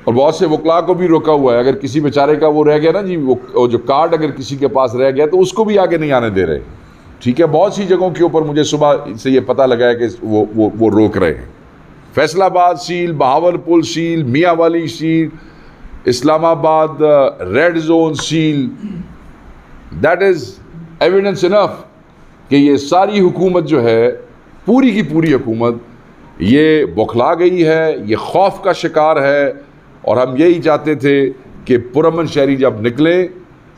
और बहुत से वकला को भी रोका हुआ है। अगर किसी बेचारे का वो रह गया ना जी, वो जो कार्ड अगर किसी के पास रह गया तो उसको भी आगे नहीं आने दे रहे। ठीक है, बहुत सी जगहों के ऊपर मुझे सुबह से ये पता लगा है कि वो रोक रहे हैं। फैसलाबाद सील, बहावलपुर सील, मियाँ वाली seal, Islamabad red zone seal. That is evidence enough कि ये सारी हुकूमत जो है, पूरी की पूरी हुकूमत, ये बौखला गई है, ये खौफ का शिकार है। और हम यही चाहते थे कि पुरअमन शहरी जब निकलें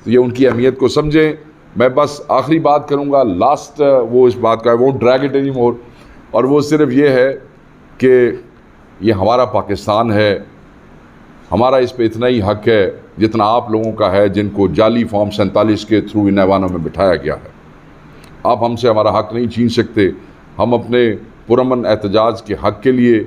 तो ये उनकी अहमियत को समझें। मैं बस आखिरी बात करूँगा, लास्ट वो इस बात का, I won't drag it any more, और वो सिर्फ ये है कि ये हमारा पाकिस्तान है, हमारा इस पे इतना ही हक है जितना आप लोगों का है जिनको जाली फॉर्म 47 के थ्रू इन ऐवानों में बिठाया गया है। आप हमसे हमारा हक नहीं छीन सकते। हम अपने पुरअमन एहतजाज के हक के लिए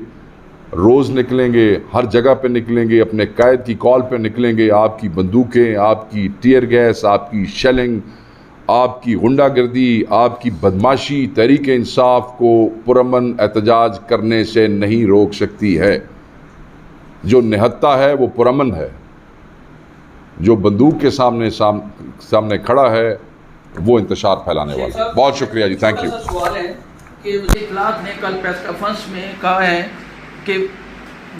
रोज़ निकलेंगे, हर जगह पे निकलेंगे, अपने कायद की कॉल पे निकलेंगे। आपकी बंदूकें, आपकी टीयर गैस, आपकी शेलिंग, आपकी गुंडागर्दी, आपकी बदमाशी तहरीक इंसाफ को पुरअमन एहतजाज करने से नहीं रोक सकती है। जो निहत्ता है वो पुरअमन है, जो बंदूक के सामने खड़ा है वो इंतशार फैलाने वाला है। बहुत शुक्रिया जी, थैंक यू। सवाल है कि वज़ीर इत्तलात ने कल प्रेस कॉन्फ्रेंस में कहा है कि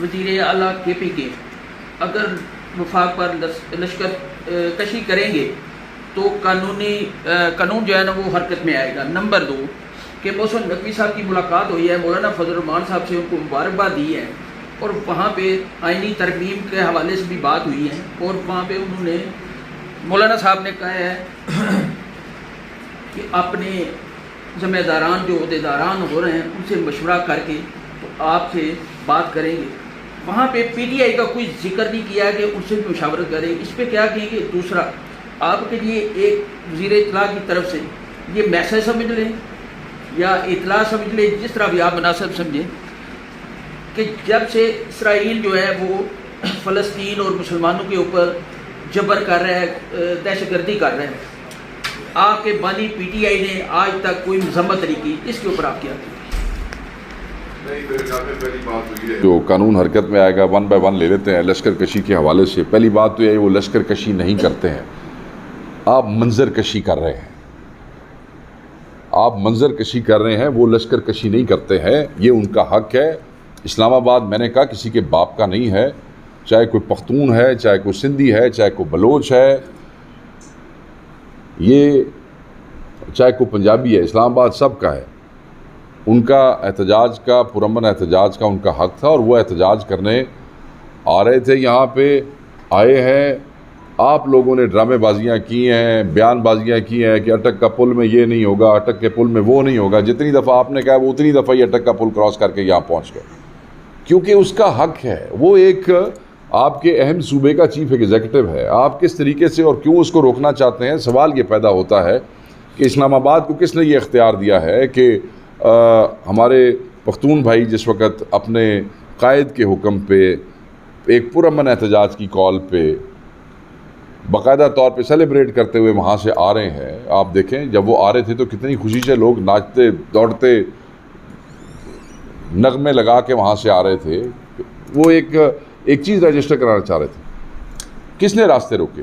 वज़ीर आला KPK अगर वफाक पर लश्कर कशी करेंगे तो कानून जो है ना वो हरकत में आएगा। नंबर 2 कि मोहसिन नकवी साहब की मुलाकात हुई है, मौलाना फजल रहमान साहब से उनको मुबारकबाद दी है और वहाँ पे आइनी तरमीम के हवाले से भी बात हुई है और वहाँ पे उन्होंने, मौलाना साहब ने कहा है कि अपने ज़िम्मेदारान जो अहदेदारान हो रहे हैं उनसे मशवरा करके तो आपसे बात करेंगे। वहाँ पे PTI का कोई जिक्र नहीं किया कि उनसे भी मुशावरत करें। इस पर क्या कहेंगे? दूसरा, आपके लिए एक वज़ीर इत्तला की तरफ से ये मैसेज समझ लें या इत्तला समझ लें, जिस तरह भी आप मुनासिब समझें, कि जब से इसराइल जो है वो फ़लस्तीन और मुसलमानों के ऊपर जबर कर रहा है, दहशतगर्दी कर रहा है, आपके बानी PTI ने आज तक कोई मजम्मत नहीं की, इसके ऊपर आप क्या कहें? जो कानून हरकत में आएगा, 1 बाय 1 ले लेते हैं। लश्कर कशी के हवाले से पहली बात तो यह, वो लश्कर कशी नहीं करते हैं, आप मंजर कशी कर रहे हैं। आप मंजर कशी कर रहे हैं, वो लश्कर कशी नहीं करते हैं, ये उनका हक है। इस्लामाबाद मैंने कहा किसी के बाप का नहीं है, चाहे कोई पख्तून है, चाहे कोई सिंधी है, चाहे कोई बलोच है, ये चाहे कोई पंजाबी है, इस्लामाबाद सबका है। उनका एहतजाज का, पुरअमन एहतजाज का उनका हक था और वो एहतजाज करने आ रहे थे। यहाँ पे आए हैं, आप लोगों ने ड्रामेबाजियाँ की हैं, बयानबाजियाँ की हैं कि अटक का पुल में ये नहीं होगा, अटक के पुल में वो नहीं होगा। जितनी दफ़ा आपने कहा वो उतनी दफ़ा ही अटक का पुल क्रॉस करके यहाँ पहुँच गए, क्योंकि उसका हक है। वो एक आपके अहम सूबे का चीफ एग्जीक्यूटिव है। आप किस तरीके से और क्यों उसको रोकना चाहते हैं? सवाल ये पैदा होता है कि इस्लामाबाद को किसने ये इख्तियार दिया है कि हमारे पख्तून भाई जिस वक़्त अपने कायद के हुक्म पे एक पुरअमन एहतजाज की कॉल पे बाकायदा तौर पे सेलिब्रेट करते हुए वहाँ से आ रहे हैं। आप देखें, जब वो आ रहे थे तो कितनी खुशी से लोग नाचते दौड़ते नगमे लगा के वहाँ से आ रहे थे। वो एक चीज़ रजिस्टर कराना चाह रहे थे। किसने रास्ते रोके?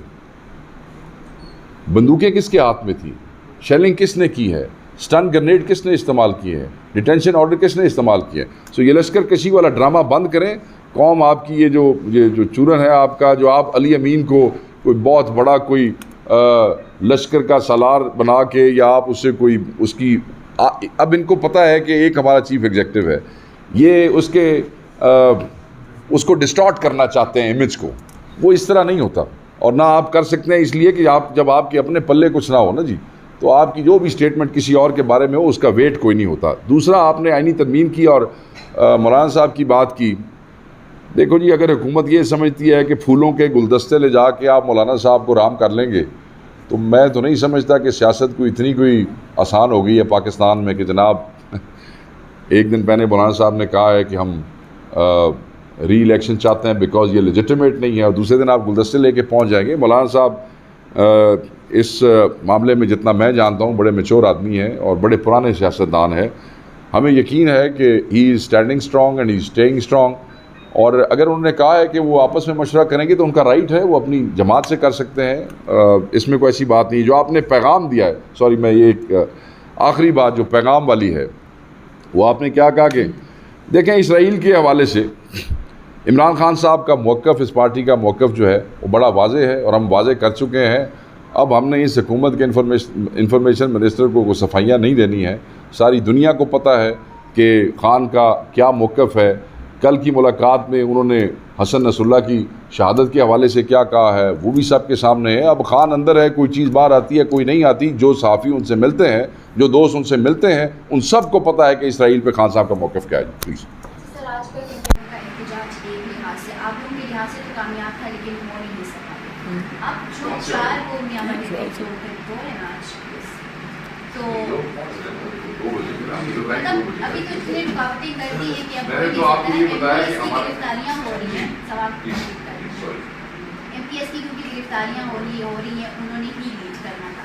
बंदूकें किसके हाथ में थी? शेलिंग किसने की है? स्टन ग्रेनेड किसने इस्तेमाल किए हैं? डिटेंशन ऑर्डर किसने इस्तेमाल किए हैं? सो ये लश्कर कशी वाला ड्रामा बंद करें। कौम आपकी ये जो चूरन है आपका, जो आप अली अमीन को कोई बहुत बड़ा कोई लश्कर का सालार बना के, या आप उससे कोई उसकी अब इनको पता है कि एक हमारा चीफ एग्जीक्यूटिव है, ये उसको डिस्टॉर्ट करना चाहते हैं इमेज को। वो इस तरह नहीं होता, और ना आप कर सकते हैं, इसलिए कि आप जब आपके अपने पल्ले कुछ ना हो ना जी, तो आपकी जो भी स्टेटमेंट किसी और के बारे में हो उसका वेट कोई नहीं होता। दूसरा, आपने आईनी तरमीम की और मौलाना साहब की बात की। देखो जी, अगर हुकूमत ये समझती है कि फूलों के गुलदस्ते ले जाके आप मौलाना साहब को राम कर लेंगे, तो मैं तो नहीं समझता कि सियासत को इतनी कोई आसान हो गई है पाकिस्तान में कि जनाब एक दिन पहले मौलाना साहब ने कहा है कि हम री इलेक्शन चाहते हैं बिकॉज ये लेजिटिमेट नहीं है, और दूसरे दिन आप गुलदस्ते लेके पहुंच जाएंगे। मौलाना साहब इस मामले में जितना मैं जानता हूँ बड़े मैच्योर आदमी हैं और बड़े पुराने सियासतदान हैं। हमें यकीन है कि he is standing strong and he is staying strong, और अगर उन्होंने कहा है कि वो आपस में मशवरा करेंगे तो उनका राइट है, वो अपनी जमात से कर सकते हैं, इसमें कोई ऐसी बात नहीं। जो आपने पैगाम दिया है, सॉरी मैं ये आखिरी बात जो पैगाम वाली है, वो आपने क्या कहा कि देखें इसराइल के हवाले से इमरान खान साहब का मौक़िफ़, इस पार्टी का मौक़िफ़ जो है वो बड़ा वाज़े है और हम वाज़े कर चुके हैं। अब हमने इस हुकूमत के इंफॉर्मेशन मिनिस्टर को सफाइयाँ नहीं देनी है। सारी दुनिया को पता है कि ख़ान का क्या मौक़िफ़ है। कल की मुलाकात में उन्होंने हसन नसरुल्लाह की शहादत के हवाले से क्या कहा है वो भी सबके सामने है। अब ख़ान अंदर है, कोई चीज़ बाहर आती है, कोई नहीं आती। जो सहाफ़ी उनसे मिलते हैं, जो दोस्त उनसे मिलते हैं, उन सब को पता है कि इसराइल पे ख़ान साहब का मौक़िफ़ क्या है। प्लीज़ सर, आज का एहतजाज एक लिहाज से आप लोगों के लिहाज से तो कामयाब था, लेकिन हो नहीं सका। अब जो 4 को मियां दो है आज, तो मतलब अभी तो इतनी रुकावटें कर दी है कि अब मैंने तो आपको ये बताया कि हमारी गिरफ्तारियाँ हो रही हैं। सवाल MPS की क्योंकि गिरफ्तारियाँ हो रही हैं, उन्होंने ही लीड करना था।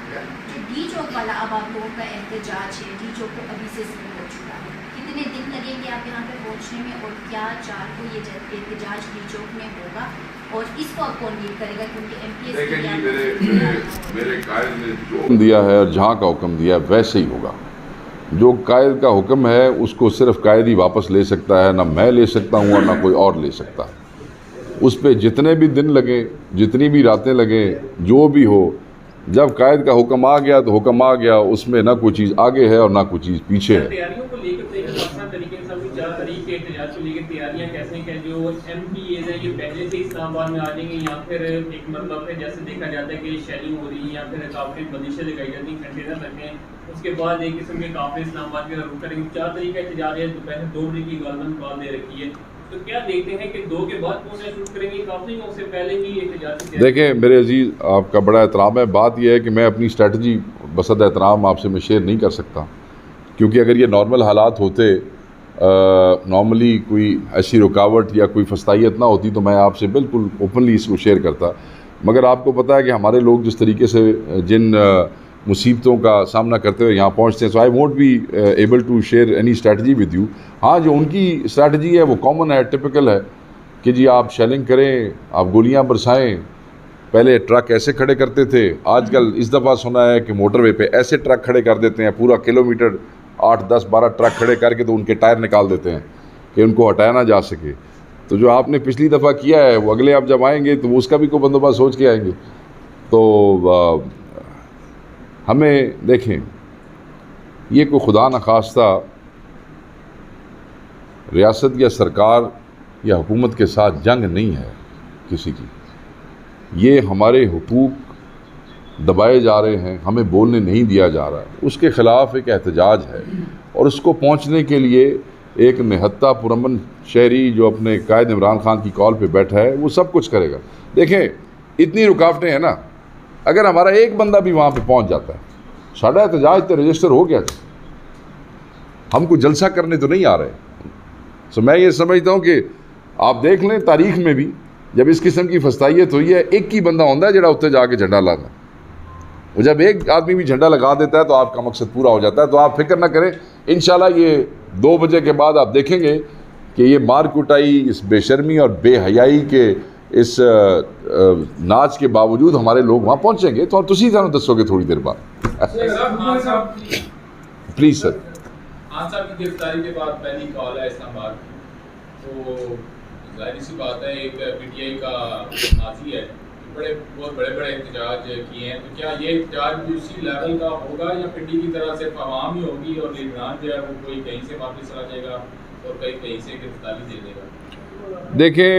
जो डी चौक वाला अब आप लोगों का एहतजाज है, डी चौक को अभी से शुरू हो चुका है, कितने दिन लगेंगे आप यहाँ पे पहुँचने में, और क्या 4 को ये एहतजाज डी चौक में होगा और इसको अब कौन लीड करेगा? क्योंकि MPS मेरे कायद ने जो हुक्म दिया है और जहाँ का हुक्म दिया है वैसे ही होगा। जो कायद का हुक्म है उसको सिर्फ कायद ही वापस ले सकता है, ना मैं ले सकता हूँ और ना कोई और ले सकता। उस पर जितने भी दिन लगे, जितनी भी रातें लगे, जो भी हो, जब कायद का हुक्म आ गया तो हुक्म आ गया, उसमें ना कोई चीज़ आगे है और ना कोई चीज़ पीछे है। तैयारियों को लेकर तरीके से अभी 4 तारीख के एहतजाज को लेकर तैयारियां कैसे हैं? जो MPs हैं ये पहले से इस्लामाबाद में आ जाएंगे या फिर एक मतलब है जैसे देखा जाता है कि शेलिंग हो रही है या फिर काफ़ी बंदिशें लगाई जाती हैं, कंटेनर रखे हैं, उसके बाद एक किस्म के काफ़ी इस्लामाबाद के रुक करेंगे। 4 तारीख का एहतजाज है, दोपहर 2 बजे की गवर्नमेंट कॉल दे रखी है, तो क्या देखते हैं कि 2 के बाद कौन शूट करेंगे? काफ़ी उससे पहले ही एहतजाज। देखें मेरे अजीज़, आपका बड़ा एहतराम है। बात यह है कि मैं अपनी स्ट्रेटजी बसद एहतराम आपसे मैं शेयर नहीं कर सकता, क्योंकि अगर ये नॉर्मल हालात होते, नॉर्मली कोई ऐसी रुकावट या कोई फस्तायत ना होती तो मैं आपसे बिल्कुल ओपनली इसको शेयर करता। मगर आपको पता है कि हमारे लोग जिस तरीके से जिन मुसीबतों का सामना करते हुए यहाँ पहुँचते हैं, so I won't be able to share any strategy with you. हाँ, जो उनकी स्ट्रैटेजी है वो कॉमन है, टिपिकल है कि जी आप शेलिंग करें, आप गोलियाँ बरसाएं। पहले ट्रक ऐसे खड़े करते थे, आजकल इस दफ़ा सुना है कि मोटरवे पे ऐसे ट्रक खड़े कर देते हैं, पूरा किलोमीटर 8, 10, 12 ट्रक खड़े करके तो उनके टायर निकाल देते हैं कि उनको हटाया ना जा सके। तो जो आपने पिछली दफ़ा किया है वो अगले आप जब आएंगे तो उसका भी कोई बंदोबस्त सोच के आएंगे। तो हमें देखें, ये कोई खुदा न खास्ता रियासत या सरकार या हुकूमत के साथ जंग नहीं है किसी की। ये हमारे हुकूक दबाए जा रहे हैं, हमें बोलने नहीं दिया जा रहा, उसके ख़िलाफ़ एक एहतजाज है और उसको पहुंचने के लिए एक निहत्ता पुरअमन शहरी जो अपने कायद इमरान खान की कॉल पे बैठा है वो सब कुछ करेगा। देखें इतनी रुकावटें हैं ना, अगर हमारा एक बंदा भी वहाँ पे पहुँच जाता है, साढ़ा एहतजाज तो रजिस्टर हो गया। हम कोई जलसा करने तो नहीं आ रहे। सो मैं ये समझता हूँ कि आप देख लें तारीख में भी जब इस किस्म की फस्तायत हुई है, एक ही बंदा होता है जरा उत्ते जाके झंडा लाना। वो जब एक आदमी भी झंडा लगा देता है तो आपका मकसद पूरा हो जाता है। तो आप फिक्र ना करें, इंशाल्लाह ये 2 बजे के बाद आप देखेंगे कि ये मार कुटाई, इस बेशर्मी और बेहयाई के इस नाच के बावजूद हमारे लोग वहाँ पहुँचेंगे। तो तुसी सानू दसोगे थोड़ी देर बाद। Please sir. खान साहब की गिरफ्तारी के बाद पहली कॉल है इस्लामाबाद, तो जाहिर सी बात है एक PTI का नाजी है, बहुत बड़े एहतजाज किए हैं। तो क्या ये एहतजाज भी उसी लेवल का होगा या पिंडी की तरह सिर्फ आवाम ही होगी और लीडरान जो है वो कोई कहीं से वापस चला जाएगा और कहीं से गिरफ्तारी दे देगा? देखिए,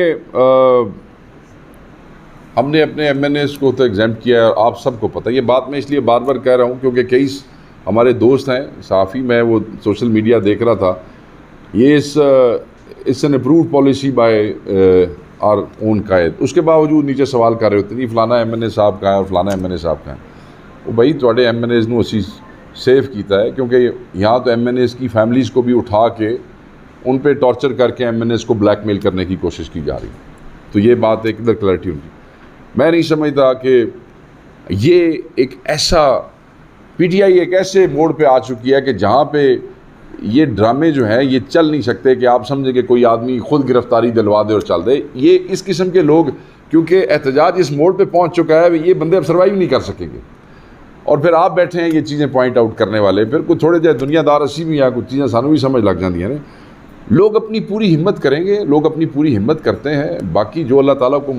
हमने अपने MNAs को तो एग्जाम किया है, आप सबको पता है। ये बात मैं इसलिए बार बार कह रहा हूँ क्योंकि कई हमारे दोस्त हैं सहाफ़ी, मैं वो सोशल मीडिया देख रहा था, ये it's an approved policy by our own कायद, उसके बावजूद नीचे सवाल कर रहे होते नहीं फलाना MNA साहब का है और फलाना MNA साहब का है। वो भाई थोड़े MNAs नू असी सेफ किया है, क्योंकि यहाँ तो MNAs की फैमिलीज़ को भी उठा के उन पर टॉर्चर करके MNAs को ब्लैकमेल करने की कोशिश की जा रही है। तो ये बात एक इधर क्लैरिटी होगी। मैं नहीं समझता कि ये एक ऐसा PTI एक ऐसे मोड़ पे आ चुकी है कि जहाँ पे ये ड्रामे जो हैं ये चल नहीं सकते कि आप समझें कि कोई आदमी खुद गिरफ्तारी दिलवा दे और चल दे। ये इस किस्म के लोग, क्योंकि एहतजाज इस मोड़ पे पहुंच चुका है, ये बंदे अब सर्वाइव नहीं कर सकेंगे। और फिर आप बैठे हैं ये चीज़ें पॉइंट आउट करने वाले, फिर कुछ थोड़े जो दुनियादार असी भी हैं, कुछ चीज़ें सानू भी समझ लग जाती हैं। लोग अपनी पूरी हिम्मत करेंगे, लोग अपनी पूरी हिम्मत करते हैं। बाकी जो अल्लाह ताला को